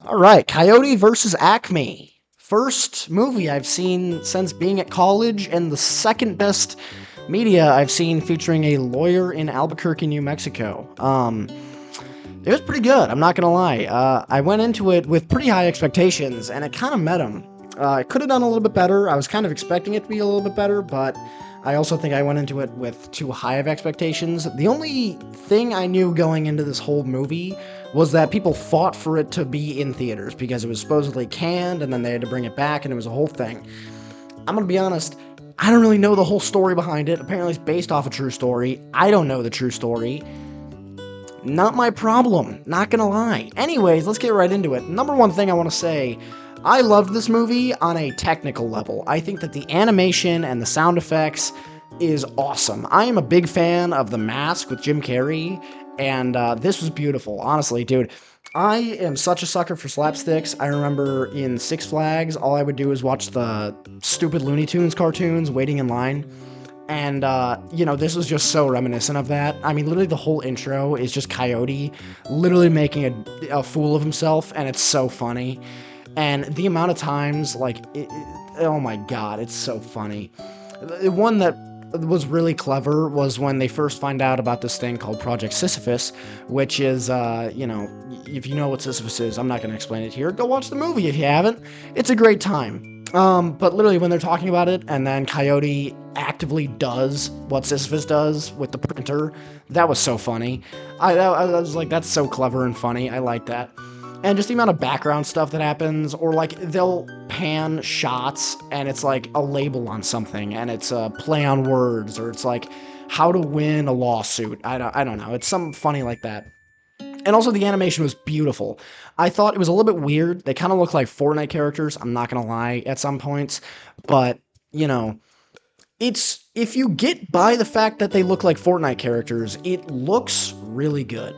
All right, Coyote versus Acme. First movie I've seen since being at college, and the second best media I've seen featuring a lawyer in Albuquerque, New Mexico. It was pretty good, I'm not gonna lie. I went into it with pretty high expectations, and it kind of met them. I could have done a little bit better. I was kind of expecting it to be a little bit better, but I also think I went into it with too high of expectations. The only thing I knew going into this whole movie was that people fought for it to be in theaters because it was supposedly canned and then they had to bring it back and it was a whole thing. I'm gonna be honest, I don't really know the whole story behind it. Apparently, it's based off a true story. I don't know the true story. Not my problem, not gonna lie. Anyways, let's get right into it. Number one thing I want to say, I loved this movie on a technical level. I think that the animation and the sound effects is awesome. I am a big fan of The Mask with Jim Carrey, and this was beautiful. Honestly, dude, I am such a sucker for slapsticks. I remember in Six Flags, all I would do is watch the stupid Looney Tunes cartoons, waiting in line. And, this was just so reminiscent of that. I mean, literally the whole intro is just Coyote literally making a fool of himself, and it's so funny. And the amount of times, oh my god, it's so funny. The one that was really clever was when they first find out about this thing called Project Sisyphus, which is, if you know what Sisyphus is, I'm not going to explain it here. Go watch the movie if you haven't. It's a great time. But literally when they're talking about it, and then Coyote actively does what Sisyphus does with the printer, that was so funny. I was like, that's so clever and funny. I like that. And just the amount of background stuff that happens, or like they'll pan shots and it's like a label on something and it's a play on words, or it's like how to win a lawsuit. I don't know. It's something funny like that. And also the animation was beautiful. I thought it was a little bit weird. They kind of look like Fortnite characters, I'm not going to lie, at some points. But, it's, if you get by the fact that they look like Fortnite characters, it looks really good.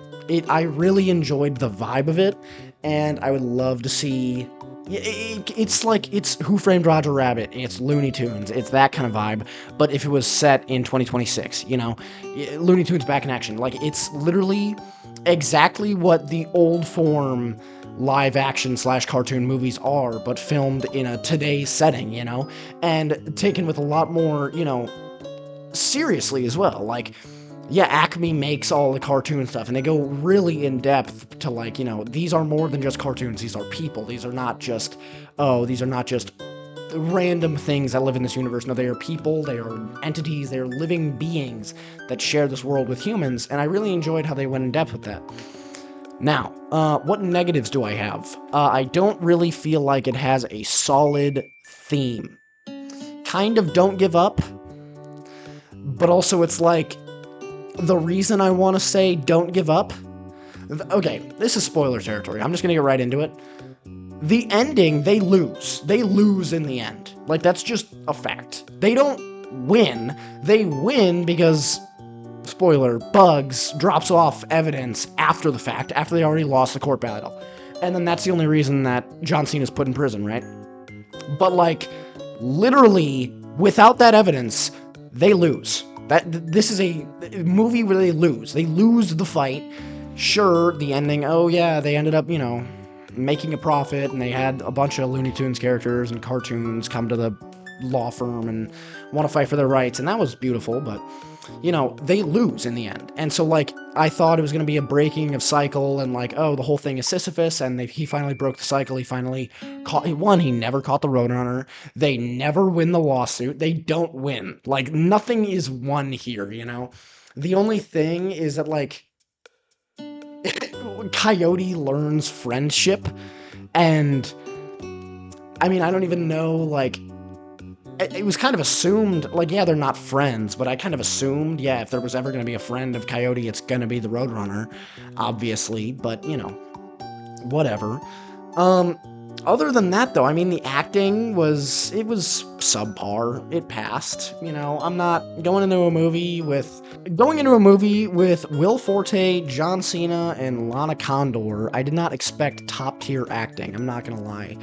I really enjoyed the vibe of it, and I would love to see... It's Who Framed Roger Rabbit, it's Looney Tunes, it's that kind of vibe, but if it was set in 2026, Looney Tunes back in action. Like, it's literally exactly what the old form live action / cartoon movies are, but filmed in a today's setting, and taken with a lot more, seriously as well. Like, yeah, Acme makes all the cartoon stuff, and they go really in depth to these are more than just cartoons. These are people. These are not just random things that live in this universe. No, they are people. They are entities. They are living beings that share this world with humans, and I really enjoyed how they went in depth with that. Now, what negatives do I have? I don't really feel like it has a solid theme. Kind of Don't Give Up, but also it's like, the reason I want to say Don't Give Up... Okay, this is spoiler territory. I'm just going to get right into it. The ending, they lose. They lose in the end. Like, that's just a fact. They don't win. They win because, spoiler, Bugs drops off evidence after the fact, after they already lost the court battle. And then that's the only reason that John Cena's put in prison, right? But, literally, without that evidence, they lose. This is a movie where they lose. They lose the fight. Sure, the ending, oh yeah, they ended up, making a profit, and they had a bunch of Looney Tunes characters and cartoons come to the law firm and want to fight for their rights, and that was beautiful, but, they lose in the end. And so, I thought it was going to be a breaking of cycle, and the whole thing is Sisyphus, and he finally broke the cycle. He finally he never caught the Roadrunner. They never win the lawsuit. They don't win. Nothing is won here, The only thing is that, Coyote learns friendship, and, I mean, I don't even know, it was kind of assumed, yeah, they're not friends, but I kind of assumed, yeah, if there was ever going to be a friend of Coyote, it's going to be the Roadrunner, obviously, but, whatever. Other than that, though, I mean, the acting was subpar. It passed, I'm not going into a movie with Will Forte, John Cena, and Lana Condor. I did not expect top-tier acting, I'm not gonna lie.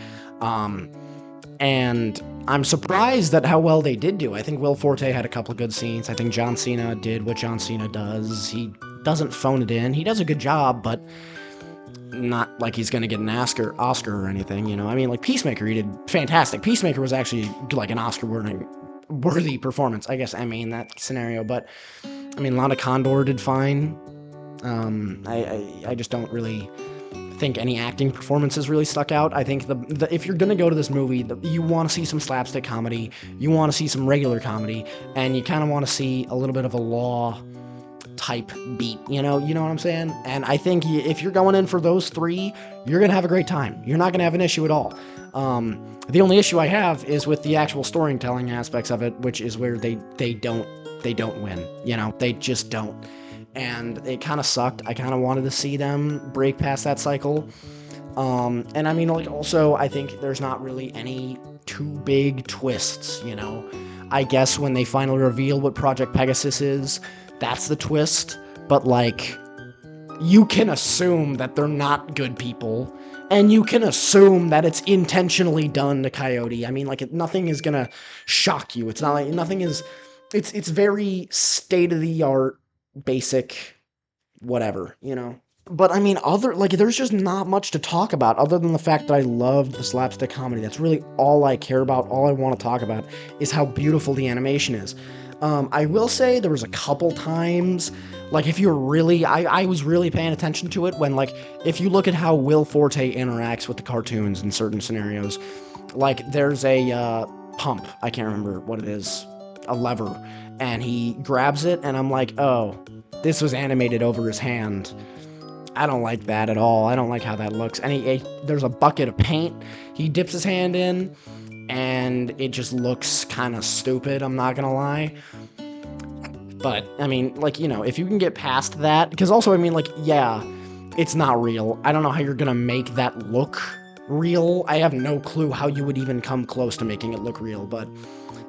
And I'm surprised at how well they did do. I think Will Forte had a couple of good scenes. I think John Cena did what John Cena does. He doesn't phone it in. He does a good job, but not like he's gonna get an Oscar or anything, you know. I mean, like Peacemaker, he did fantastic. Peacemaker was actually like an Oscar-worthy performance, I guess. I mean, that scenario, but I mean, Lana Condor did fine. I just don't really think any acting performances really stuck out. I think if you're gonna go to this movie, you want to see some slapstick comedy, you want to see some regular comedy, and you kind of want to see a little bit of a law type beat, you know what I'm saying? And I think if you're going in for those three, you're gonna have a great time. You're not gonna have an issue at all. The only issue I have is with the actual storytelling aspects of it, which is where they don't win. You know, they just don't. And it kind of sucked. I kind of wanted to see them break past that cycle. And I mean, like, also, I think there's not really any too big twists, you know? I guess when they finally reveal what Project Pegasus is, that's the twist. But, like, you can assume that they're not good people. And you can assume that it's intentionally done to Coyote. I mean, like, nothing is gonna shock you. It's not like, nothing is... It's very state-of-the-art, basic, whatever, you know? But I mean, there's just not much to talk about other than the fact that I loved the slapstick comedy. That's really all I care about. All I want to talk about is how beautiful the animation is. I will say there was a couple times, like, if you're really, I was really paying attention to it when, like, if you look at how Will Forte interacts with the cartoons in certain scenarios, like, there's a pump, I can't remember what it is, a lever, and he grabs it, and I'm like, oh, this was animated over his hand. I don't like that at all. I don't like how that looks. And there's a bucket of paint. He dips his hand in, and it just looks kind of stupid, I'm not gonna lie. But, I mean, like, you know, if you can get past that, because also, I mean, like, yeah, it's not real. I don't know how you're gonna make that look real. I have no clue how you would even come close to making it look real, but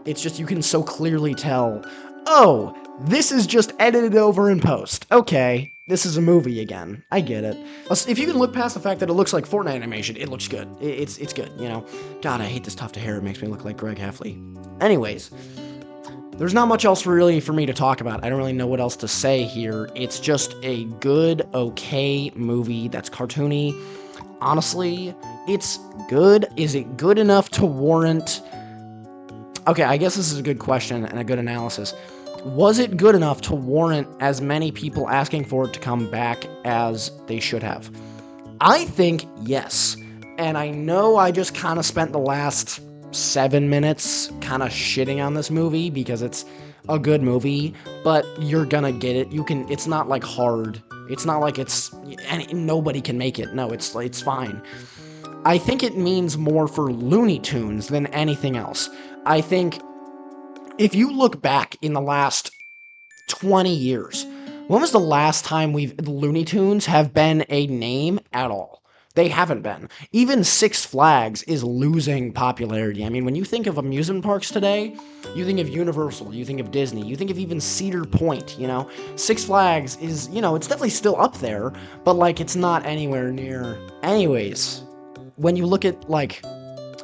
it's just, you can so clearly tell, oh, this is just edited over in post. Okay, this is a movie again. I get it. If you can look past the fact that it looks like Fortnite animation, it looks good. It's good, you know? God, I hate this tufted hair. It makes me look like Greg Heffley. Anyways, there's not much else really for me to talk about. I don't really know what else to say here. It's just a good, okay movie that's cartoony. Honestly, it's good. Is it good enough to warrant... Okay, I guess this is a good question and a good analysis. Was it good enough to warrant as many people asking for it to come back as they should have? I think yes. And I know I just kind of spent the last 7 minutes kind of shitting on this movie because it's a good movie, but you're gonna get it. It's not like hard. It's not like nobody can make it. No, it's fine. I think it means more for Looney Tunes than anything else. I think if you look back in the last 20 years, when was the last time the Looney Tunes have been a name at all? They haven't been. Even Six Flags is losing popularity. I mean, when you think of amusement parks today, you think of Universal, you think of Disney, you think of even Cedar Point, you know? Six Flags is, you know, it's definitely still up there, but, like, it's not anywhere near... Anyways, when you look at, like...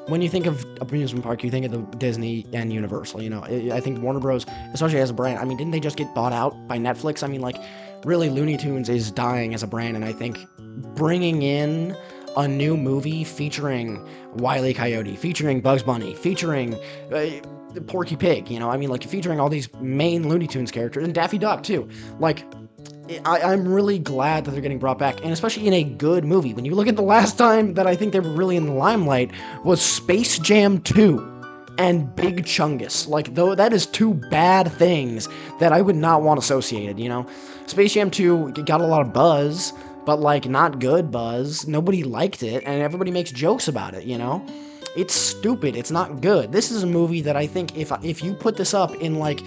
When you think of amusement park, you think of the Disney and Universal, you know? I think Warner Bros., especially as a brand, I mean, didn't they just get bought out by Netflix? I mean, like, really, Looney Tunes is dying as a brand, and I think bringing in a new movie featuring Wile E. Coyote, featuring Bugs Bunny, featuring Porky Pig, you know? I mean, like, featuring all these main Looney Tunes characters, and Daffy Duck, too. Like... I'm really glad that they're getting brought back, and especially in a good movie. When you look at the last time that I think they were really in the limelight was Space Jam 2 and Big Chungus. Like, though, that is two bad things that I would not want associated, you know? Space Jam 2 got a lot of buzz, but, like, not good buzz. Nobody liked it, and everybody makes jokes about it, you know? It's stupid. It's not good. This is a movie that I think if you put this up in, like,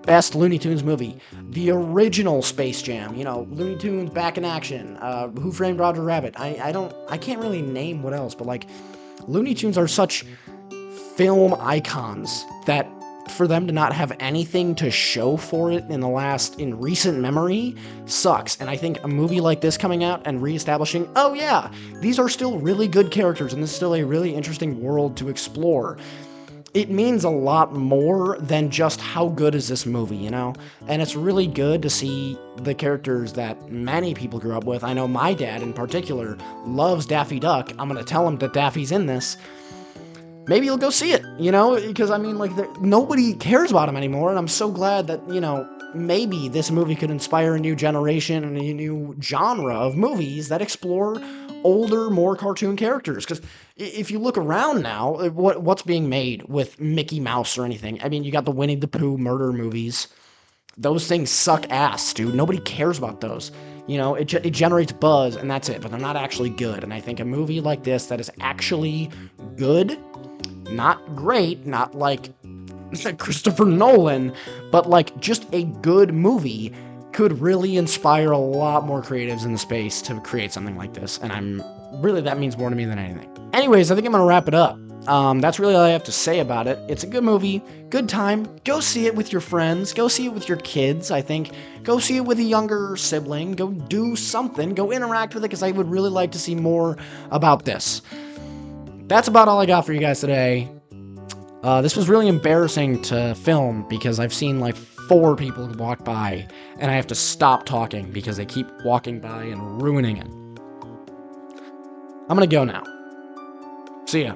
best Looney Tunes movie, the original Space Jam, you know, Looney Tunes Back in Action, Who Framed Roger Rabbit, I can't really name what else, but, like, Looney Tunes are such film icons that for them to not have anything to show for it in recent memory sucks. And I think a movie like this coming out and reestablishing, oh yeah, these are still really good characters and this is still a really interesting world to explore. it means a lot more than just how good is this movie, you know? And it's really good to see the characters that many people grew up with. I know my dad in particular loves Daffy Duck. I'm gonna tell him that Daffy's in this. Maybe he'll go see it, you know? Because, I mean, like, nobody cares about him anymore, and I'm so glad that, you know, maybe this movie could inspire a new generation and a new genre of movies that explore older, more cartoon characters. Because if you look around now, what's being made with Mickey Mouse or anything? I mean, you got the Winnie the Pooh murder movies. Those things suck ass, dude. Nobody cares about those. You know, it generates buzz, and that's it, but they're not actually good. And I think a movie like this that is actually good, not great, not like Christopher Nolan, but like just a good movie could really inspire a lot more creatives in the space to create something like this. And that means more to me than anything. Anyways, I think I'm gonna wrap it up. That's really all I have to say about it. It's a good movie, good time. Go see it with your friends. Go see it with your kids. I think go see it with a younger sibling. Go do something. Go interact with it, because I would really like to see more about this. That's about all I got for you guys today. This was really embarrassing to film because I've seen like 4 people walk by and I have to stop talking because they keep walking by and ruining it. I'm gonna go now. See ya.